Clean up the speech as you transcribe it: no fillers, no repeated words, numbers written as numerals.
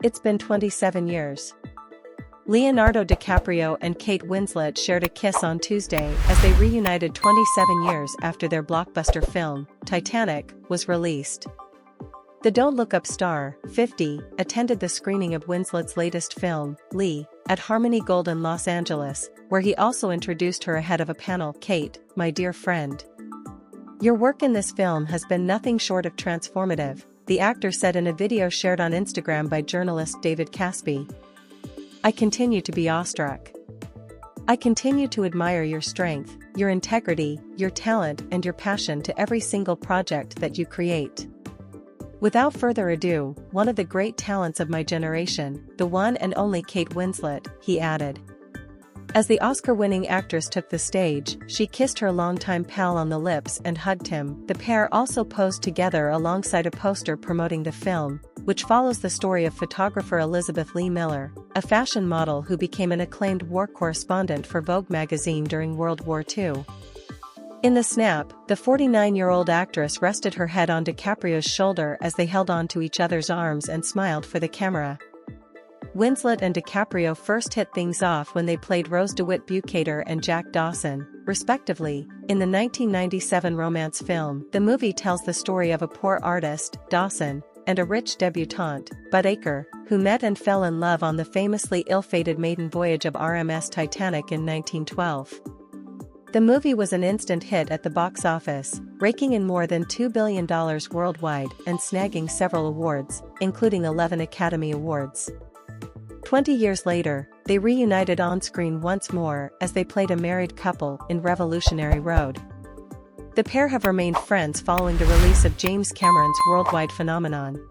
It's been 27 years. Leonardo DiCaprio and Kate Winslet shared a kiss on Tuesday as they reunited 27 years after their blockbuster film, Titanic, was released. The Don't Look Up star, 50, attended the screening of Winslet's latest film, Lee, at Harmony Gold in Los Angeles, where he also introduced her ahead of a panel. "Kate, my dear friend. Your work in this film has been nothing short of transformative," the actor said in a video shared on Instagram by journalist David Caspi. "I continue to be awestruck. I continue to admire your strength, your integrity, your talent and your passion to every single project that you create. Without further ado, one of the great talents of my generation, the one and only Kate Winslet," he added. As the Oscar-winning actress took the stage, she kissed her longtime pal on the lips and hugged him. The pair also posed together alongside a poster promoting the film, which follows the story of photographer Elizabeth Lee Miller, a fashion model who became an acclaimed war correspondent for Vogue magazine during World War II. In the snap, the 49-year-old actress rested her head on DiCaprio's shoulder as they held on to each other's arms and smiled for the camera. Winslet and DiCaprio first hit things off when they played Rose DeWitt Bukater and Jack Dawson, respectively, in the 1997 romance film. The movie tells the story of a poor artist, Dawson, and a rich debutante, Bud Aker, who met and fell in love on the famously ill-fated maiden voyage of RMS Titanic in 1912. The movie was an instant hit at the box office, raking in more than $2 billion worldwide and snagging several awards, including 11 Academy Awards. 20 years later, they reunited on-screen once more as they played a married couple in Revolutionary Road. The pair have remained friends following the release of James Cameron's worldwide phenomenon.